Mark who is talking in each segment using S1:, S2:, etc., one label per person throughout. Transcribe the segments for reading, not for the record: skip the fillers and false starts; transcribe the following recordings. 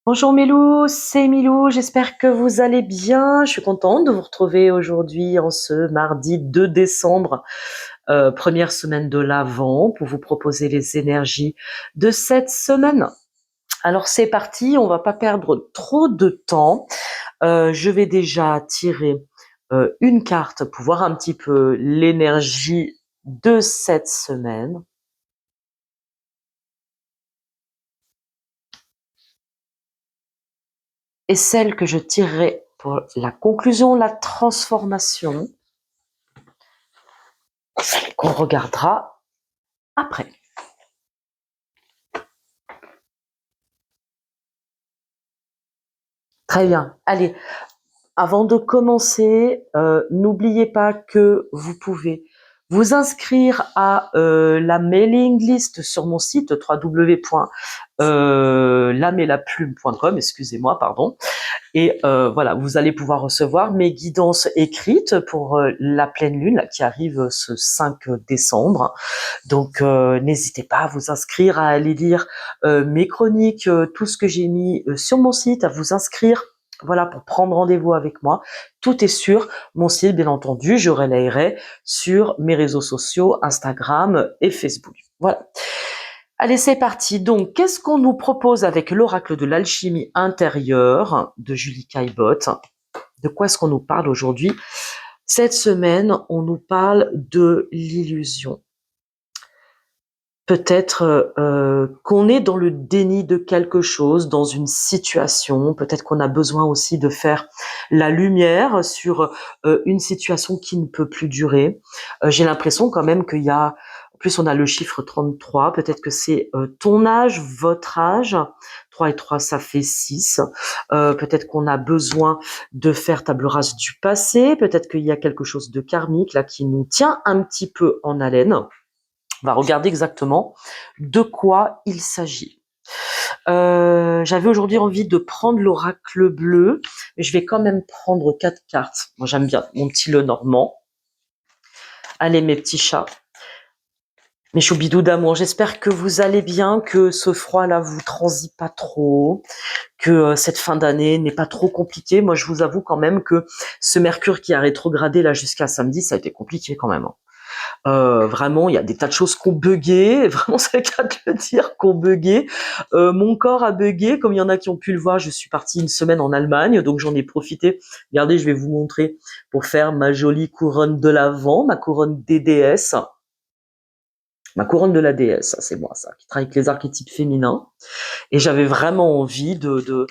S1: Bonjour Milou, c'est Milou, j'espère que vous allez bien. Je suis contente de vous retrouver aujourd'hui en ce mardi 2 décembre, première semaine de l'Avent, pour vous proposer les énergies de cette semaine. Alors c'est parti, on va pas perdre trop de temps. Je vais déjà tirer une carte pour voir un petit peu l'énergie de cette semaine. Et celle que je tirerai pour la conclusion, la transformation, qu'on regardera après. Très bien. Allez, avant de commencer, n'oubliez pas que vous pouvez vous inscrire à la mailing list sur mon site www.lamelaplume.com, excusez-moi, pardon. Et voilà, vous allez pouvoir recevoir mes guidances écrites pour la pleine lune là, qui arrive ce 5 décembre. Donc n'hésitez pas à vous inscrire, à aller lire mes chroniques, tout ce que j'ai mis sur mon site, à vous inscrire. Voilà, pour prendre rendez-vous avec moi. Tout est sur mon site, bien entendu. Je relayerai sur mes réseaux sociaux, Instagram et Facebook. Voilà. Allez, c'est parti. Donc, qu'est-ce qu'on nous propose avec l'oracle de l'alchimie intérieure de Julie Caillebotte? De quoi est-ce qu'on nous parle aujourd'hui? Cette semaine, on nous parle de l'illusion. Peut-être qu'on est dans le déni de quelque chose, dans une situation. Peut-être qu'on a besoin aussi de faire la lumière sur une situation qui ne peut plus durer. J'ai l'impression quand même qu'il y a, en plus on a le chiffre 33, peut-être que c'est ton âge, votre âge. 3 et 3, ça fait 6. Peut-être qu'on a besoin de faire table rase du passé. Peut-être qu'il y a quelque chose de karmique là qui nous tient un petit peu en haleine. On va regarder exactement de quoi il s'agit. J'avais aujourd'hui envie de prendre l'oracle bleu, mais je vais quand même prendre 4 cartes. Moi, j'aime bien mon petit Lenormand. Allez, mes petits chats, mes choubidous d'amour, j'espère que vous allez bien, que ce froid-là vous transit pas trop, que cette fin d'année n'est pas trop compliquée. Moi, je vous avoue quand même que ce Mercure qui a rétrogradé là jusqu'à samedi, ça a été compliqué quand même. Vraiment, il y a des tas de choses qui ont bugué, vraiment c'est le cas de le dire, qui ont bugué. Mon corps a bugué, comme il y en a qui ont pu le voir, je suis partie une semaine en Allemagne, donc j'en ai profité. Regardez, je vais vous montrer pour faire ma jolie couronne de l'Avent, ma couronne des déesses. Ma couronne de la déesse, ça c'est moi ça, qui travaille avec les archétypes féminins. Et j'avais vraiment envie de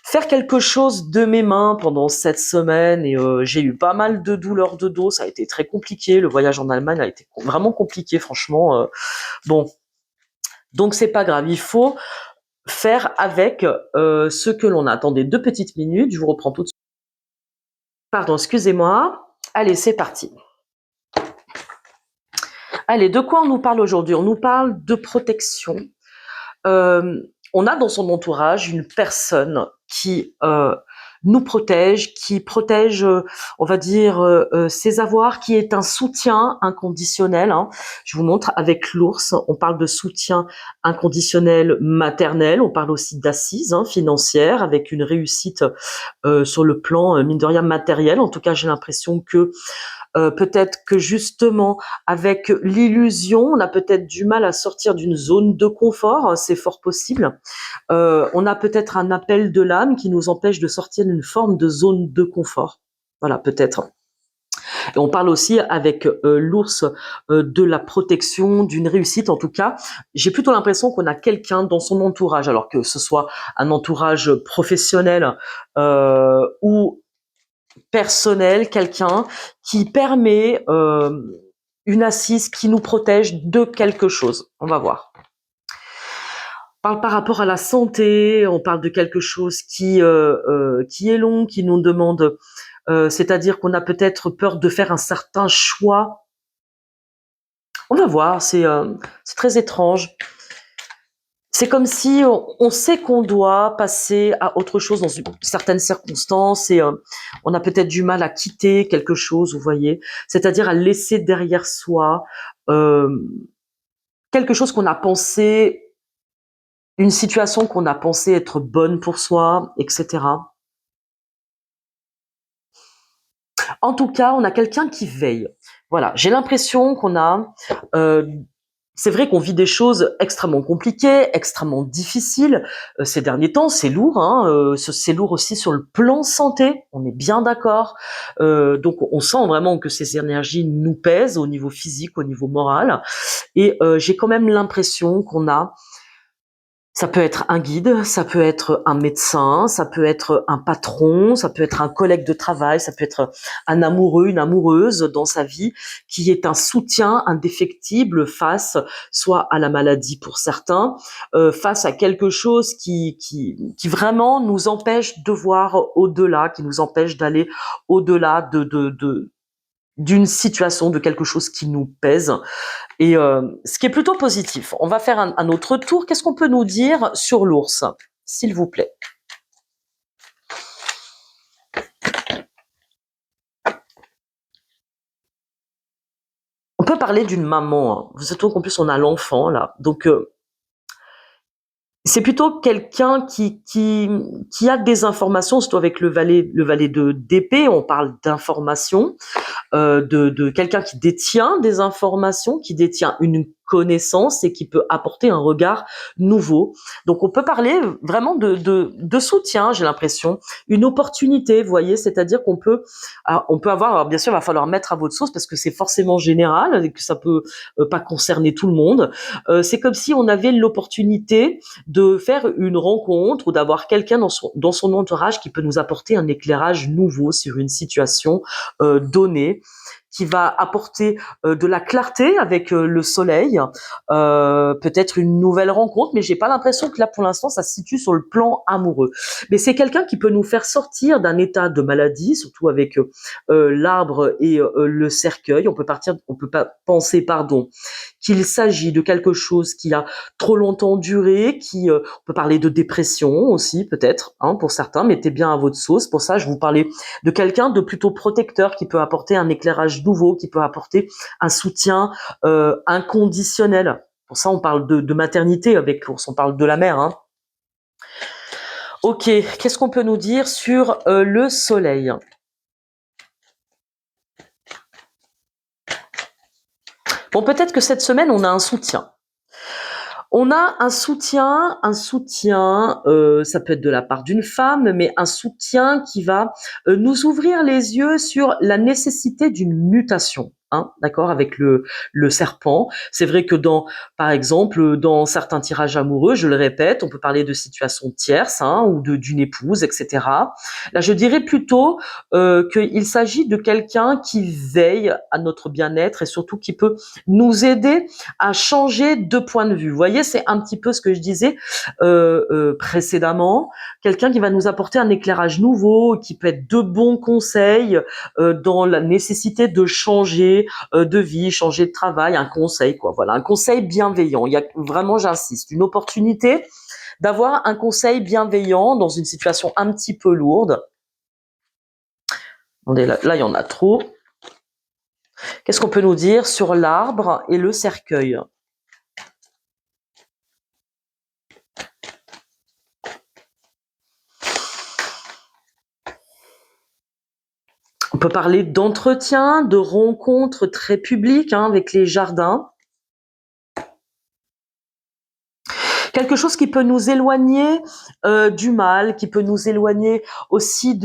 S1: faire quelque chose de mes mains pendant cette semaine et j'ai eu pas mal de douleurs de dos, ça a été très compliqué, le voyage en Allemagne a été vraiment compliqué franchement. Bon, donc c'est pas grave, il faut faire avec ce que l'on a. Attendez 2 petites minutes, je vous reprends tout de suite. Pardon, excusez-moi. Allez, c'est parti. Allez, de quoi on nous parle aujourd'hui? On nous parle de protection. On a dans son entourage une personne qui nous protège, qui protège, on va dire, ses avoirs, qui est un soutien inconditionnel. Hein. Je vous montre avec l'ours, on parle de soutien inconditionnel maternel, on parle aussi d'assises financières, avec une réussite sur le plan, mine de rien, matériel. En tout cas, j'ai l'impression que peut-être que justement, avec l'illusion, on a peut-être du mal à sortir d'une zone de confort, hein, c'est fort possible. On a peut-être un appel de l'âme qui nous empêche de sortir d'une forme de zone de confort. Voilà, peut-être. Et on parle aussi avec l'ours de la protection, d'une réussite. En tout cas, j'ai plutôt l'impression qu'on a quelqu'un dans son entourage, alors que ce soit un entourage professionnel ou personnel, quelqu'un qui permet une assise qui nous protège de quelque chose. On va voir. On parle par rapport à la santé, on parle de quelque chose qui est long, qui nous demande, c'est-à-dire qu'on a peut-être peur de faire un certain choix. On va voir, c'est très étrange. C'est comme si on sait qu'on doit passer à autre chose dans certaines circonstances et on a peut-être du mal à quitter quelque chose, vous voyez, c'est-à-dire à laisser derrière soi euh, quelque chose qu'on a pensé une situation qu'on a pensé être bonne pour soi, etc. En tout cas, on a quelqu'un qui veille. Voilà, j'ai l'impression qu'on a euh, c'est vrai qu'on vit des choses extrêmement compliquées, extrêmement difficiles ces derniers temps. C'est lourd, hein, c'est lourd aussi sur le plan santé. On est bien d'accord. Donc on sent vraiment que ces énergies nous pèsent au niveau physique, au niveau moral. Et j'ai quand même l'impression qu'on a ça peut être un guide, ça peut être un médecin, ça peut être un patron, ça peut être un collègue de travail, ça peut être un amoureux, une amoureuse dans sa vie qui est un soutien indéfectible face soit à la maladie pour certains, face à quelque chose qui vraiment nous empêche de voir au-delà, qui nous empêche d'aller au-delà d'une situation, de quelque chose qui nous pèse. Et ce qui est plutôt positif. On va faire un autre tour. Qu'est-ce qu'on peut nous dire sur l'ours, s'il vous plaît? On peut parler d'une maman, hein. Surtout qu'en plus on a l'enfant là. Donc c'est plutôt quelqu'un qui a des informations, surtout avec le valet de d'épée, on parle d'informations. De quelqu'un qui détient des informations, qui détient une connaissance et qui peut apporter un regard nouveau. Donc on peut parler vraiment de soutien, j'ai l'impression, une opportunité, vous voyez, c'est-à-dire on peut avoir, alors bien sûr, il va falloir mettre à votre sauce parce que c'est forcément général et que ça peut pas concerner tout le monde. C'est comme si on avait l'opportunité de faire une rencontre ou d'avoir quelqu'un dans son entourage qui peut nous apporter un éclairage nouveau sur une situation donnée, qui va apporter de la clarté avec le soleil, peut-être une nouvelle rencontre, mais j'ai pas l'impression que là pour l'instant ça se situe sur le plan amoureux. Mais c'est quelqu'un qui peut nous faire sortir d'un état de maladie, surtout avec l'arbre et le cercueil. On peut pas penser, pardon, qu'il s'agit de quelque chose qui a trop longtemps duré, on peut parler de dépression aussi peut-être, hein, pour certains. Mettez bien à votre sauce. Pour ça, je vous parlais de quelqu'un de plutôt protecteur qui peut apporter un éclairage nouveau, qui peut apporter un soutien inconditionnel. Pour ça, on parle de maternité avec l'ours, on parle de la mère. Hein. Ok, qu'est-ce qu'on peut nous dire sur le soleil? Bon, peut-être que cette semaine, on a un soutien. On a un soutien, ça peut être de la part d'une femme, mais un soutien qui va nous ouvrir les yeux sur la nécessité d'une mutation. Hein, d'accord, avec le serpent. C'est vrai que par exemple, dans certains tirages amoureux, je le répète, on peut parler de situations tierces, hein, ou d'une épouse, etc. Là, je dirais plutôt qu'il s'agit de quelqu'un qui veille à notre bien-être et surtout qui peut nous aider à changer de point de vue. Vous voyez, c'est un petit peu ce que je disais précédemment. Quelqu'un qui va nous apporter un éclairage nouveau, qui peut être de bons conseils dans la nécessité de changer de vie, changer de travail, un conseil, quoi. Voilà, un conseil bienveillant. Il y a vraiment, j'insiste, une opportunité d'avoir un conseil bienveillant dans une situation un petit peu lourde. Attendez, là, il y en a trop. Qu'est-ce qu'on peut nous dire sur l'arbre et le cercueil? On peut parler d'entretien, de rencontres très publiques, hein, avec les jardins. Quelque chose qui peut nous éloigner du mal, qui peut nous éloigner aussi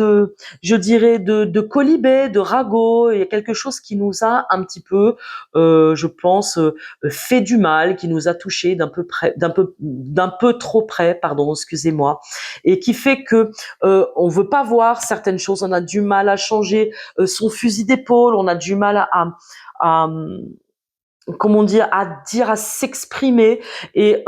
S1: je dirais, de colibés, de ragots. Il y a quelque chose qui nous a un petit peu, je pense, fait du mal, qui nous a touché d'un peu trop près, pardon, excusez-moi, et qui fait que on veut pas voir certaines choses. On a du mal à changer son fusil d'épaule, on a du mal à comment dire, à s'exprimer, et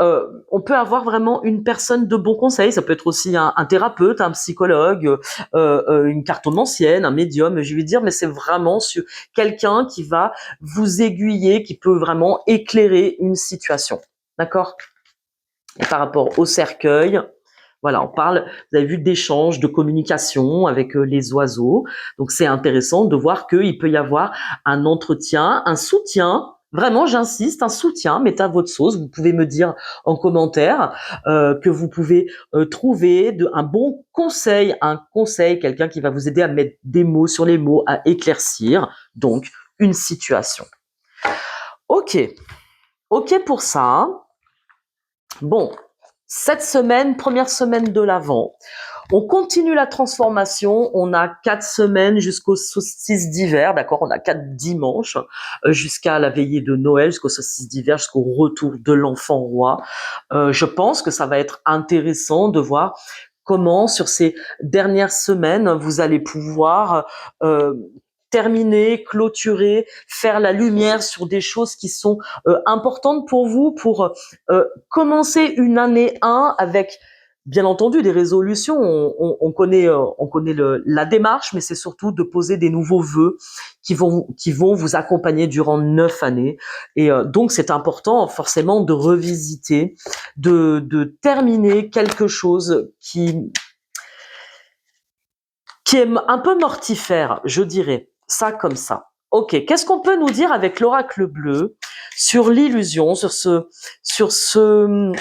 S1: on peut avoir vraiment une personne de bon conseil. Ça peut être aussi un thérapeute, un psychologue, une cartomancienne, un médium, je vais dire, mais c'est vraiment sur quelqu'un qui va vous aiguiller, qui peut vraiment éclairer une situation. D'accord? Et par rapport au cercueil, voilà, on parle, vous avez vu, d'échanges, de communication avec les oiseaux. Donc c'est intéressant de voir qu'il peut y avoir un entretien, un soutien Vraiment, j'insiste, un soutien, mettez à votre sauce. Vous pouvez me dire en commentaire que vous pouvez trouver un conseil, quelqu'un qui va vous aider à mettre des mots sur les mots, à éclaircir donc une situation. Ok, ok pour ça. Bon, cette semaine, première semaine de l'Avent, on continue la transformation. On a 4 semaines jusqu'au solstice d'hiver, d'accord? On a 4 dimanches jusqu'à la veillée de Noël, jusqu'au solstice d'hiver, jusqu'au retour de l'enfant roi. Je pense que ça va être intéressant de voir comment, sur ces dernières semaines, vous allez pouvoir terminer, clôturer, faire la lumière sur des choses qui sont importantes pour vous, pour commencer une année 1 avec bien entendu des résolutions. On connaît, la démarche, mais c'est surtout de poser des nouveaux vœux qui vont vous accompagner durant 9 années. Et donc c'est important forcément de revisiter, de terminer quelque chose qui est un peu mortifère, je dirais ça comme ça. Ok, qu'est-ce qu'on peut nous dire avec l'oracle bleu sur l'illusion, sur ce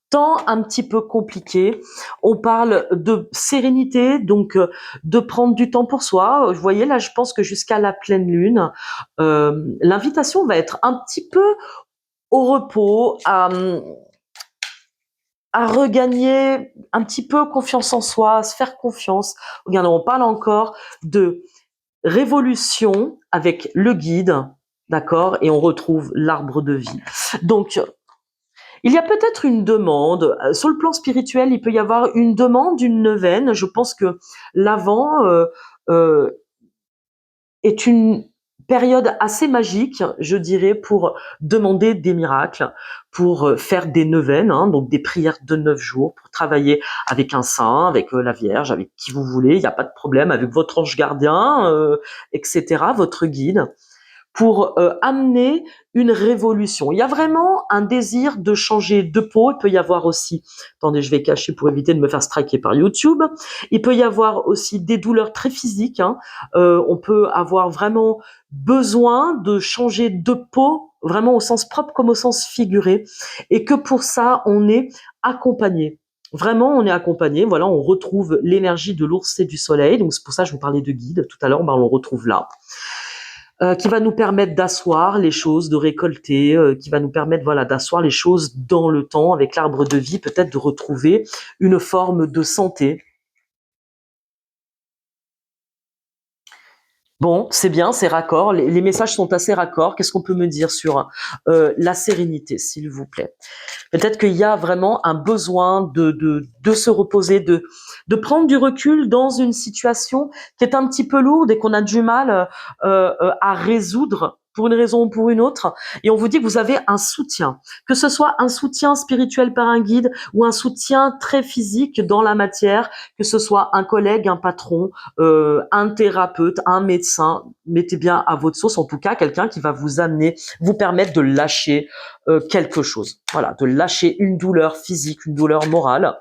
S1: temps un petit peu compliqué? On parle de sérénité, donc de prendre du temps pour soi. Vous voyez, là, je pense que jusqu'à la pleine lune, l'invitation va être un petit peu au repos, à regagner un petit peu confiance en soi, à se faire confiance. Regardez, on parle encore de révolution avec le guide, d'accord? Et on retrouve l'arbre de vie. Donc, il y a peut-être une demande. Sur le plan spirituel, il peut y avoir une demande d'une neuvaine. Je pense que l'Avent euh, est une période assez magique, je dirais, pour demander des miracles, pour faire des neuvaines, hein, donc des prières de 9 jours, pour travailler avec un saint, avec la Vierge, avec qui vous voulez, il n'y a pas de problème, avec votre ange gardien, etc., votre guide, pour amener une révolution. Il y a vraiment un désir de changer de peau. Il peut y avoir aussi, attendez, je vais cacher pour éviter de me faire striker par YouTube. Il peut y avoir aussi des douleurs très physiques, hein. On peut avoir vraiment besoin de changer de peau, vraiment au sens propre comme au sens figuré, et que pour ça, on est accompagné. Vraiment, on est accompagné. Voilà, on retrouve l'énergie de l'ours et du soleil. Donc, c'est pour ça que je vous parlais de guide tout à l'heure. Ben, on le retrouve là. Qui va nous permettre d'asseoir les choses, de récolter, qui va nous permettre, voilà, d'asseoir les choses dans le temps avec l'arbre de vie, peut-être de retrouver une forme de santé. Bon, c'est bien, c'est raccord. Les messages sont assez raccords. Qu'est-ce qu'on peut me dire sur la sérénité, s'il vous plaît? Peut-être qu'il y a vraiment un besoin de se reposer, de prendre du recul dans une situation qui est un petit peu lourde et qu'on a du mal à résoudre pour une raison ou pour une autre. Et on vous dit que vous avez un soutien, que ce soit un soutien spirituel par un guide ou un soutien très physique dans la matière, que ce soit un collègue, un patron, un thérapeute, un médecin. Mettez bien à votre sauce, en tout cas, quelqu'un qui va vous amener, vous permettre de lâcher quelque chose. Voilà, de lâcher une douleur physique, une douleur morale.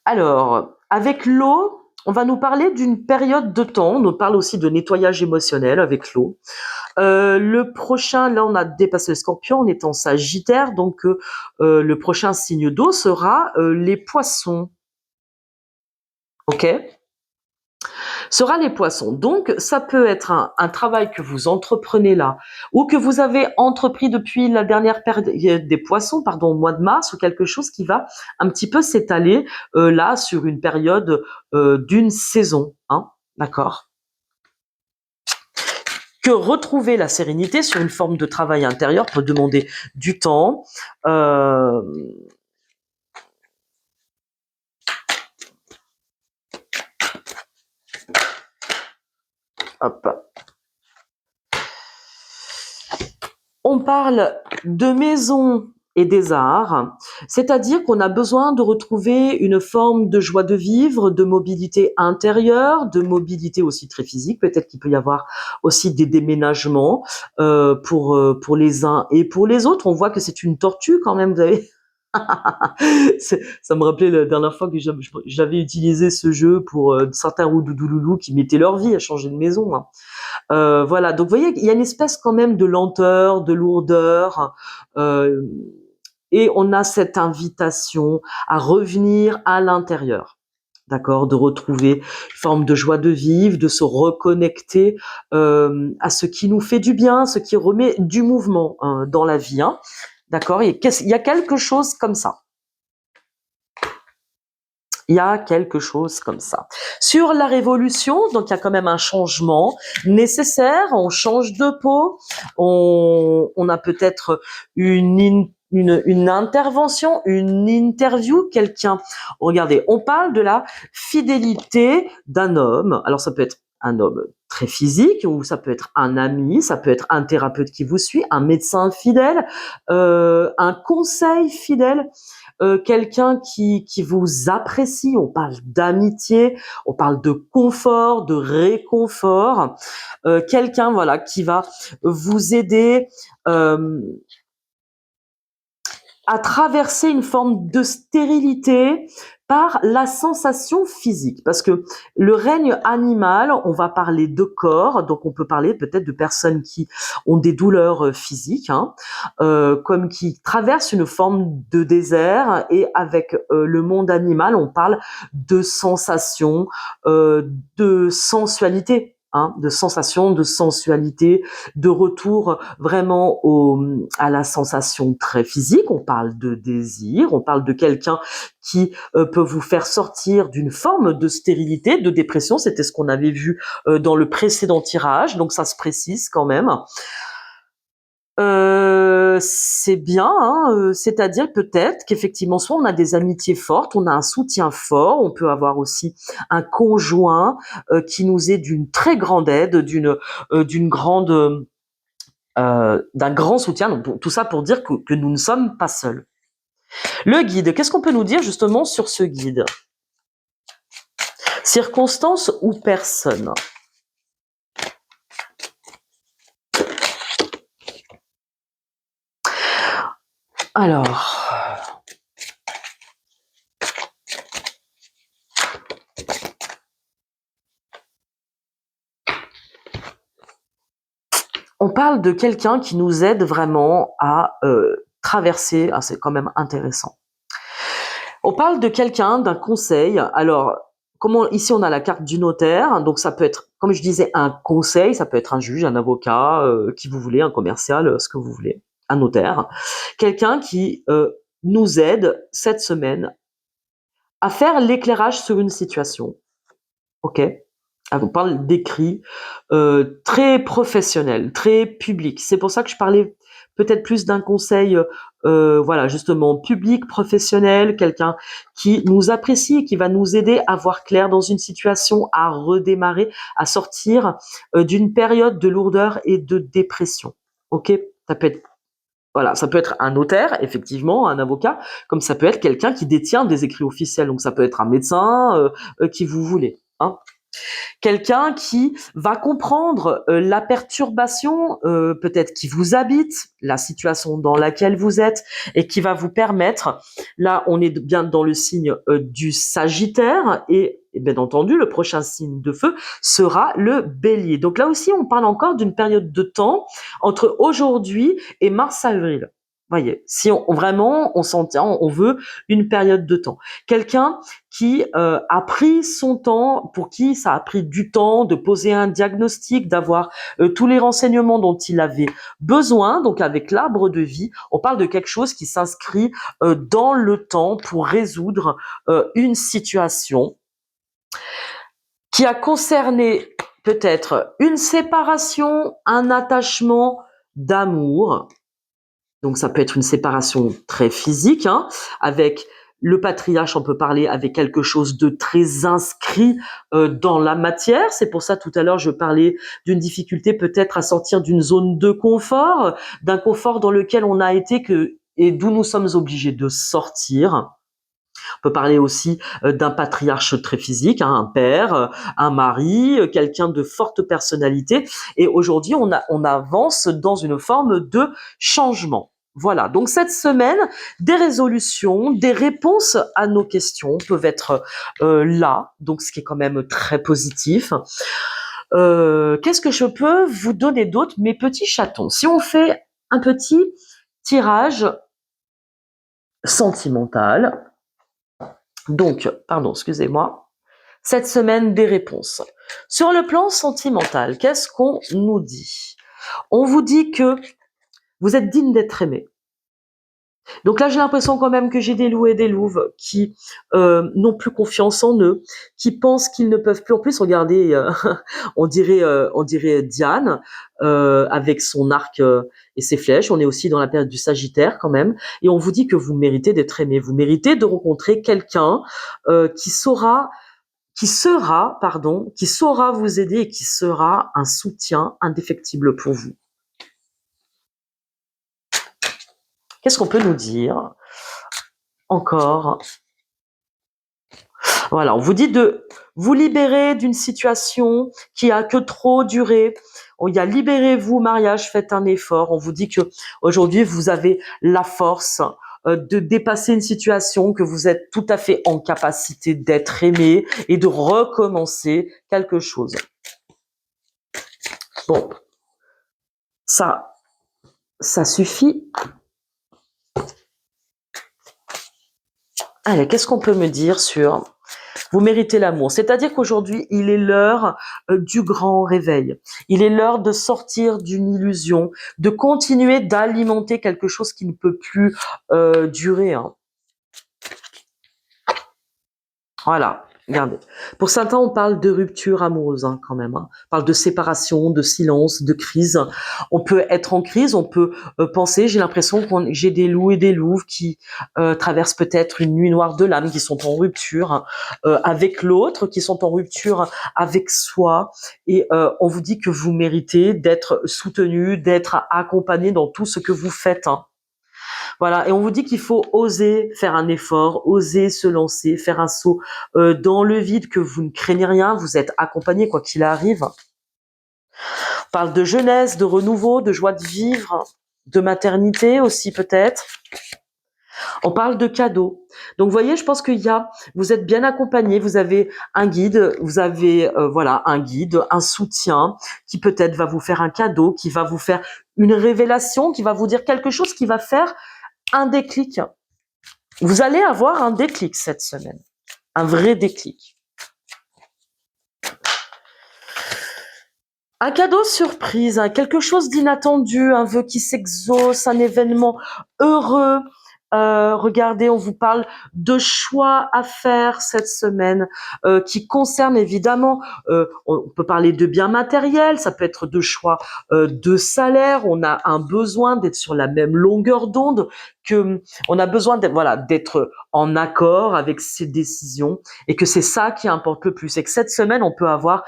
S1: Alors, avec l'eau, on va nous parler d'une période de temps. On nous parle aussi de nettoyage émotionnel avec l'eau. Le prochain, là, on a dépassé le Scorpion, on est en Sagittaire, donc le prochain signe d'eau sera les Poissons. Ok? Sera les Poissons. Donc, ça peut être un travail que vous entreprenez là, ou que vous avez entrepris depuis la dernière période des Poissons, pardon, au mois de mars, ou quelque chose qui va un petit peu s'étaler là sur une période d'une saison, hein, d'accord? Que retrouver la sérénité sur une forme de travail intérieur peut demander du temps. Hop. On parle de maison et des arts, c'est-à-dire qu'on a besoin de retrouver une forme de joie de vivre, de mobilité intérieure, de mobilité aussi très physique. Peut-être qu'il peut y avoir aussi des déménagements pour les uns et pour les autres. On voit que c'est une tortue quand même, vous avez Ça me rappelait la dernière fois que j'avais utilisé ce jeu pour certains roudoudoulous qui mettaient leur vie à changer de maison, hein. Voilà, donc vous voyez, il y a une espèce quand même de lenteur, de lourdeur, euh, et on a cette invitation à revenir à l'intérieur. D'accord, de retrouver une forme de joie de vivre, de se reconnecter à ce qui nous fait du bien, ce qui remet du mouvement dans la vie, hein. D'accord, il y a quelque chose comme ça. Il y a quelque chose comme ça. Sur la révolution, donc il y a quand même un changement nécessaire. On change de peau. On a peut-être une intervention, une interview, quelqu'un. Regardez, on parle de la fidélité d'un homme. Alors ça peut être un homme très physique, ou ça peut être un ami, ça peut être un thérapeute qui vous suit, un médecin fidèle, un conseil fidèle. Quelqu'un qui vous apprécie, on parle d'amitié, on parle de confort, de réconfort, quelqu'un voilà qui va vous aider à traverser une forme de stérilité par la sensation physique. Parce que le règne animal, on va parler de corps, donc on peut parler peut-être de personnes qui ont des douleurs physiques, hein, comme qui traversent une forme de désert, et avec le monde animal, on parle de sensations, de sensualité. Hein, de sensation, de sensualité, de retour vraiment à la sensation très physique. On parle de désir, on parle de quelqu'un qui peut vous faire sortir d'une forme de stérilité, de dépression. C'était ce qu'on avait vu dans le précédent tirage, donc ça se précise quand même. C'est bien, hein, c'est-à-dire peut-être qu'effectivement, soit on a des amitiés fortes, on a un soutien fort, on peut avoir aussi un conjoint qui nous est d'une très grande aide, d'une grande d'un grand soutien. Donc, tout ça pour dire que nous ne sommes pas seuls. Le guide, qu'est-ce qu'on peut nous dire justement sur ce guide? Circonstance ou personne? Alors, on parle de quelqu'un qui nous aide vraiment à traverser. Ah, c'est quand même intéressant. On parle de quelqu'un, d'un conseil. Alors, ici on a la carte du notaire, donc ça peut être, comme je disais, un conseil, ça peut être un juge, un avocat, qui vous voulez, un commercial, ce que vous voulez, un notaire. Quelqu'un qui nous aide cette semaine à faire l'éclairage sur une situation. Ok? On parle d'écrit très professionnel, très public. C'est pour ça que je parlais peut-être plus d'un conseil, voilà, justement public, professionnel, quelqu'un qui nous apprécie, qui va nous aider à voir clair dans une situation, à redémarrer, à sortir d'une période de lourdeur et de dépression. Ok, ça peut être voilà, ça peut être un notaire, effectivement, un avocat, comme ça peut être quelqu'un qui détient des écrits officiels. Donc ça peut être un médecin, qui vous voulez, hein. Quelqu'un qui va comprendre la perturbation peut-être qui vous habite, la situation dans laquelle vous êtes, et qui va vous permettre, là on est bien dans le signe du Sagittaire, et bien entendu le prochain signe de feu sera le Bélier. Donc là aussi on parle encore d'une période de temps entre aujourd'hui et mars-avril. Voyez, si vraiment on s'entend, on veut une période de temps. Quelqu'un qui a pris son temps, pour qui ça a pris du temps de poser un diagnostic, d'avoir tous les renseignements dont il avait besoin. Donc avec l'arbre de vie, on parle de quelque chose qui s'inscrit dans le temps pour résoudre une situation qui a concerné peut-être une séparation, un attachement d'amour. Donc ça peut être une séparation très physique, hein, avec le patriarche, on peut parler avec quelque chose de très inscrit dans la matière. C'est pour ça tout à l'heure je parlais d'une difficulté peut-être à sortir d'une zone de confort, d'un confort dans lequel on a été et d'où nous sommes obligés de sortir. On peut parler aussi d'un patriarche très physique, hein, un père, un mari, quelqu'un de forte personnalité. Et aujourd'hui, on avance dans une forme de changement. Voilà, donc cette semaine, des résolutions, des réponses à nos questions peuvent être là, donc ce qui est quand même très positif. Qu'est-ce que je peux vous donner d'autre, mes petits chatons? Si on fait un petit tirage sentimental, donc, pardon, excusez-moi, cette semaine des réponses. Sur le plan sentimental, qu'est-ce qu'on nous dit? On vous dit que vous êtes digne d'être aimé. Donc là, j'ai l'impression quand même que j'ai des loups et des louves qui n'ont plus confiance en eux, qui pensent qu'ils ne peuvent plus. En plus, regardez, on dirait Diane avec son arc et ses flèches. On est aussi dans la période du Sagittaire quand même, et on vous dit que vous méritez d'être aimé. Vous méritez de rencontrer quelqu'un qui saura vous aider et qui sera un soutien indéfectible pour vous. Qu'est-ce qu'on peut nous dire encore? Voilà, on vous dit de vous libérer d'une situation qui a que trop duré. Il y a libérez-vous, mariage, faites un effort. On vous dit que aujourd'hui vous avez la force de dépasser une situation, que vous êtes tout à fait en capacité d'être aimé et de recommencer quelque chose. Bon, ça suffit. Allez, qu'est-ce qu'on peut me dire sur vous méritez l'amour? C'est-à-dire qu'aujourd'hui, il est l'heure du grand réveil. Il est l'heure de sortir d'une illusion, de continuer d'alimenter quelque chose qui ne peut plus durer. Hein. Voilà, regardez. Pour certains, on parle de rupture amoureuse hein, quand même. Hein. On parle de séparation, de silence, de crise. On peut être en crise, on peut penser, j'ai l'impression que j'ai des loups et des louves qui traversent peut-être une nuit noire de l'âme, qui sont en rupture avec l'autre, qui sont en rupture avec soi. Et on vous dit que vous méritez d'être soutenu, d'être accompagné dans tout ce que vous faites. Hein. Voilà, et on vous dit qu'il faut oser faire un effort, oser se lancer, faire un saut dans le vide, que vous ne craignez rien, vous êtes accompagné quoi qu'il arrive. On parle de jeunesse, de renouveau, de joie de vivre, de maternité aussi peut-être. On parle de cadeaux. Donc vous voyez, je pense vous êtes bien accompagné, vous avez un guide, vous avez un guide, un soutien qui peut-être va vous faire un cadeau, qui va vous faire une révélation, qui va vous dire quelque chose qui va faire un déclic. Vous allez avoir un déclic cette semaine, un vrai déclic. Un cadeau surprise, hein, quelque chose d'inattendu, un vœu qui s'exauce, un événement heureux. Regardez, on vous parle de choix à faire cette semaine qui concerne évidemment, on peut parler de biens matériels, ça peut être de choix de salaire, on a un besoin d'être sur la même longueur d'onde, on a besoin d'être en accord avec ses décisions et que c'est ça qui importe le plus et que cette semaine, on peut avoir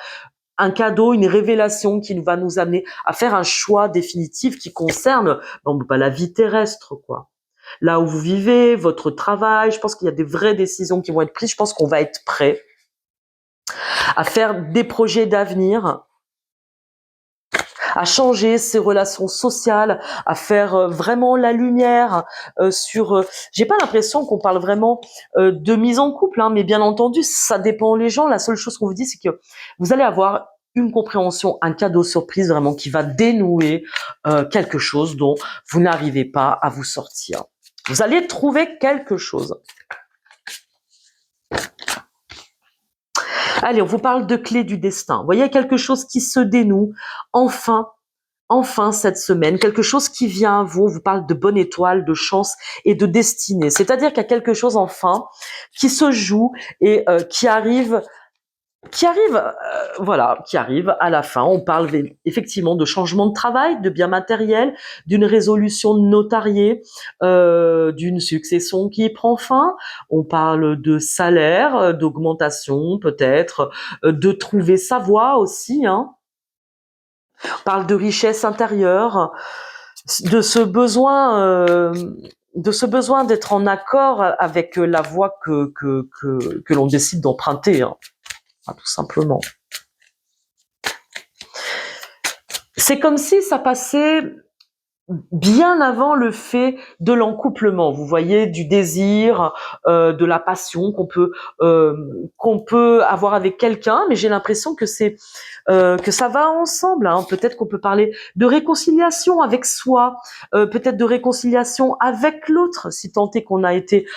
S1: un cadeau, une révélation qui va nous amener à faire un choix définitif qui concerne la vie terrestre, quoi. Là où vous vivez, votre travail, je pense qu'il y a des vraies décisions qui vont être prises. Je pense qu'on va être prêt à faire des projets d'avenir, à changer ses relations sociales, à faire vraiment la lumière sur. J'ai pas l'impression qu'on parle vraiment de mise en couple, hein, mais bien entendu, ça dépend les gens. La seule chose qu'on vous dit, c'est que vous allez avoir une compréhension, un cadeau surprise vraiment qui va dénouer quelque chose dont vous n'arrivez pas à vous sortir. Vous allez trouver quelque chose. Allez, on vous parle de clé du destin. Vous voyez, quelque chose qui se dénoue, enfin cette semaine, quelque chose qui vient à vous, on vous parle de bonne étoile, de chance et de destinée. C'est-à-dire qu'il y a quelque chose enfin qui se joue et qui arrive à la fin. On parle effectivement de changement de travail, de biens matériels, d'une résolution notariée, d'une succession qui prend fin. On parle de salaire, d'augmentation peut-être, de trouver sa voie aussi. Hein. On parle de richesse intérieure, de ce besoin d'être en accord avec la voie que l'on décide d'emprunter. Hein. Tout simplement. C'est comme si ça passait bien avant le fait de l'encouplement. Vous voyez, du désir, de la passion qu'on peut avoir avec quelqu'un, mais j'ai l'impression que ça va ensemble. Hein. Peut-être qu'on peut parler de réconciliation avec soi, peut-être de réconciliation avec l'autre, si tant est qu'on a été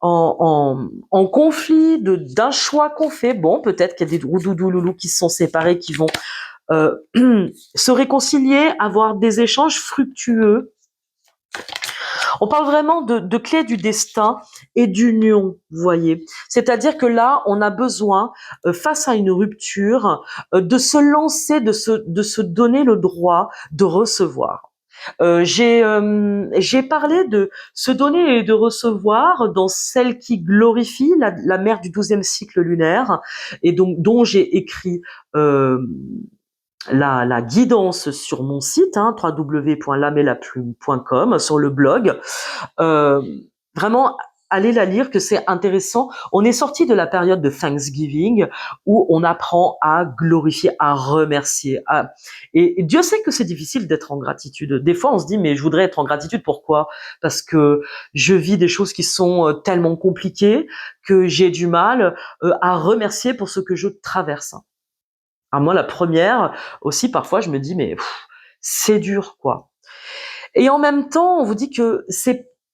S1: en conflit d'un choix qu'on fait. Bon, peut-être qu'il y a des doudou-loulous qui se sont séparés, qui vont euh, se réconcilier, avoir des échanges fructueux. On parle vraiment de clé du destin et d'union, vous voyez. C'est-à-dire que là, on a besoin, face à une rupture, de se lancer, de se donner le droit de recevoir. J'ai parlé de se donner et de recevoir dans celle qui glorifie la mère du 12e cycle lunaire, et donc dont j'ai écrit euh, la guidance sur mon site, hein, www.lamelaplume.com, sur le blog. Euh, Vraiment, allez la lire, que c'est intéressant. On est sorti de la période de Thanksgiving où on apprend à glorifier, à remercier. Et Dieu sait que c'est difficile d'être en gratitude. Des fois, on se dit, mais je voudrais être en gratitude. Pourquoi? Parce que je vis des choses qui sont tellement compliquées que j'ai du mal à remercier pour ce que je traverse. Alors moi, la première aussi, parfois, je me dis, mais c'est dur, quoi. Et en même temps, on vous dit que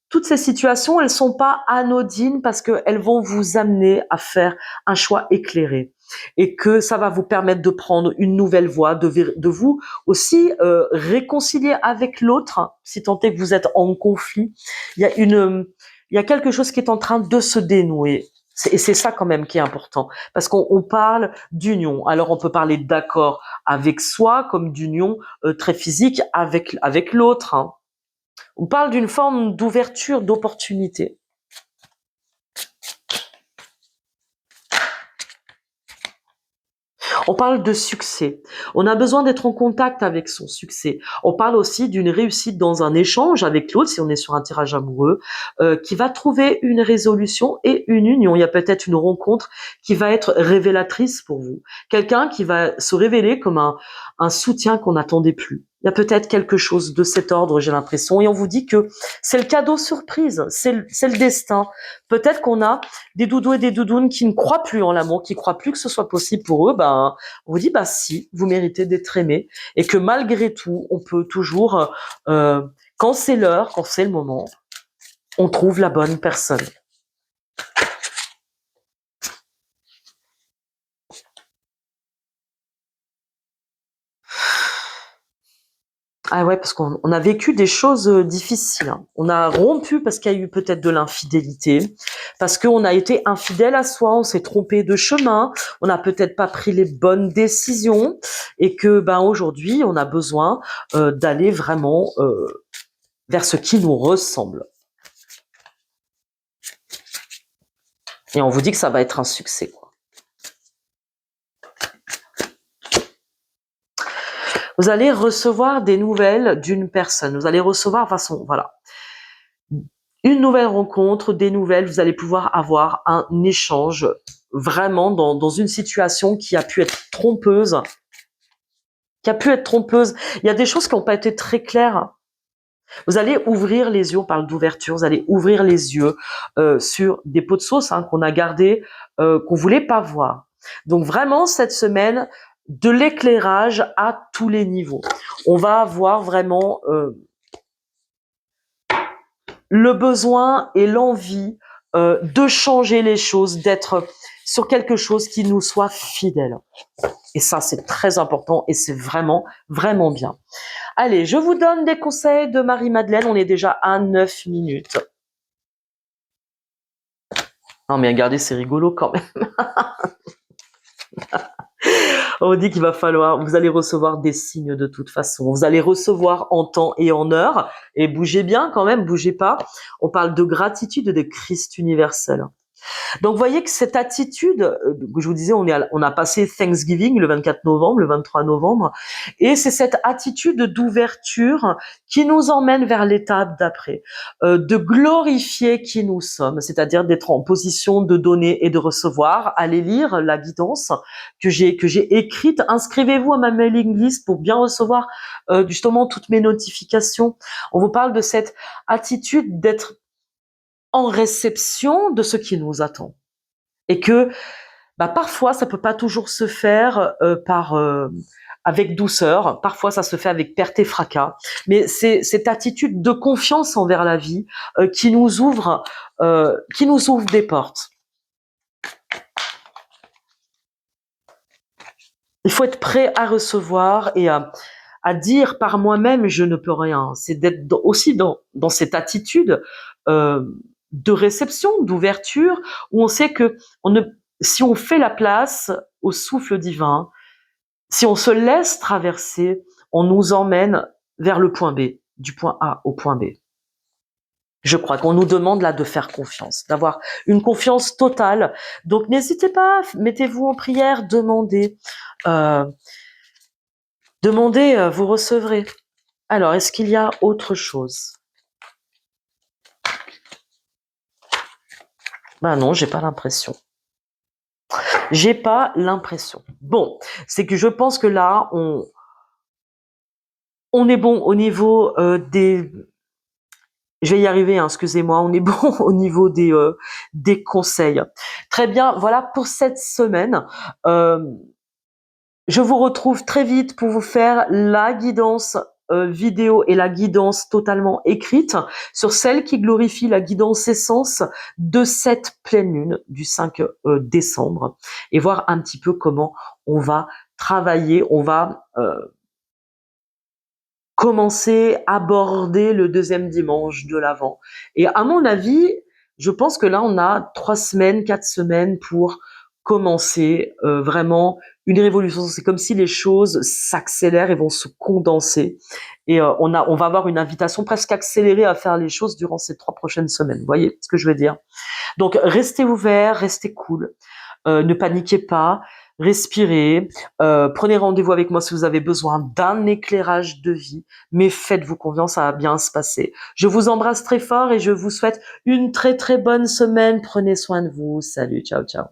S1: toutes ces situations, elles sont pas anodines parce qu'elles vont vous amener à faire un choix éclairé et que ça va vous permettre de prendre une nouvelle voie, de vous aussi réconcilier avec l'autre, si tant est que vous êtes en conflit. Il y a quelque chose qui est en train de se dénouer. Et c'est ça quand même qui est important, parce qu'on parle d'union. Alors on peut parler d'accord avec soi comme d'union très physique avec l'autre. Hein. On parle d'une forme d'ouverture, d'opportunité. On parle de succès. On a besoin d'être en contact avec son succès. On parle aussi d'une réussite dans un échange avec l'autre, si on est sur un tirage amoureux, qui va trouver une résolution et une union. Il y a peut-être une rencontre qui va être révélatrice pour vous. Quelqu'un qui va se révéler comme un soutien qu'on n'attendait plus. Il y a peut-être quelque chose de cet ordre, j'ai l'impression, et on vous dit que c'est le cadeau surprise, c'est le destin. Peut-être qu'on a des doudous et des doudounes qui ne croient plus en l'amour, qui croient plus que ce soit possible pour eux. Ben, on vous dit, bah si, vous méritez d'être aimé, et que malgré tout, on peut toujours, quand c'est l'heure, quand c'est le moment, on trouve la bonne personne. Ah ouais, parce qu'on a vécu des choses difficiles. Hein. On a rompu parce qu'il y a eu peut-être de l'infidélité, parce qu'on a été infidèle à soi, on s'est trompé de chemin, on n'a peut-être pas pris les bonnes décisions, et que ben aujourd'hui, on a besoin d'aller vraiment vers ce qui nous ressemble. Et on vous dit que ça va être un succès, quoi. Vous allez recevoir des nouvelles d'une personne. Vous allez recevoir, voilà, une nouvelle rencontre, des nouvelles. Vous allez pouvoir avoir un échange vraiment dans une situation qui a pu être trompeuse. Il y a des choses qui n'ont pas été très claires. Vous allez ouvrir les yeux, on parle d'ouverture, vous allez ouvrir les yeux sur des pots de sauce qu'on a gardés, qu'on voulait pas voir. Donc vraiment, cette semaine, de l'éclairage à tous les niveaux. On va avoir vraiment le besoin et l'envie de changer les choses, d'être sur quelque chose qui nous soit fidèle. Et ça, c'est très important et c'est vraiment, vraiment bien. Allez, je vous donne des conseils de Marie-Madeleine. On est déjà à 9 minutes. Non, mais regardez, c'est rigolo quand même. On dit qu'il va falloir, vous allez recevoir des signes de toute façon. Vous allez recevoir en temps et en heure. Et bougez bien quand même, bougez pas. On parle de gratitude et de Christ universel. Donc, vous voyez que cette attitude, que je vous disais, on a passé Thanksgiving le 24 novembre, le 23 novembre, et c'est cette attitude d'ouverture qui nous emmène vers l'étape d'après, de glorifier qui nous sommes, c'est-à-dire d'être en position de donner et de recevoir. Allez lire la guidance que j'ai écrite. Inscrivez-vous à ma mailing list pour bien recevoir justement toutes mes notifications. On vous parle de cette attitude d'être en réception de ce qui nous attend. Et que parfois, ça peut pas toujours se faire avec douceur. Parfois, ça se fait avec perte et fracas. Mais c'est cette attitude de confiance envers la vie qui nous ouvre des portes. Il faut être prêt à recevoir et à dire par moi-même je ne peux rien. C'est d'être aussi dans cette attitude de réception, d'ouverture, où on sait que si on fait la place au souffle divin, si on se laisse traverser, on nous emmène vers le point B, du point A au point B. Je crois qu'on nous demande là de faire confiance, d'avoir une confiance totale. Donc n'hésitez pas, mettez-vous en prière, demandez. Demandez, vous recevrez. Alors, est-ce qu'il y a autre chose? Non, j'ai pas l'impression. J'ai pas l'impression. Bon, c'est que je pense que là, on est bon au niveau des... Je vais y arriver, hein, excusez-moi. On est bon au niveau des conseils. Très bien, voilà pour cette semaine. Je vous retrouve très vite pour vous faire la guidance vidéo et la guidance totalement écrite sur celle qui glorifie la guidance essence de cette pleine lune du 5 décembre et voir un petit peu comment on va travailler, on va commencer à aborder le deuxième dimanche de l'Avent. Et à mon avis, je pense que là, on a 3 semaines, 4 semaines pour commencer vraiment une révolution. C'est comme si les choses s'accélèrent et vont se condenser. Et on va avoir une invitation presque accélérée à faire les choses durant ces 3 prochaines semaines. Vous voyez ce que je veux dire? Donc, restez ouverts, restez cool. Ne paniquez pas, respirez, prenez rendez-vous avec moi si vous avez besoin d'un éclairage de vie, mais faites-vous confiance, ça va bien se passer. Je vous embrasse très fort et je vous souhaite une très très bonne semaine. Prenez soin de vous. Salut, ciao, ciao.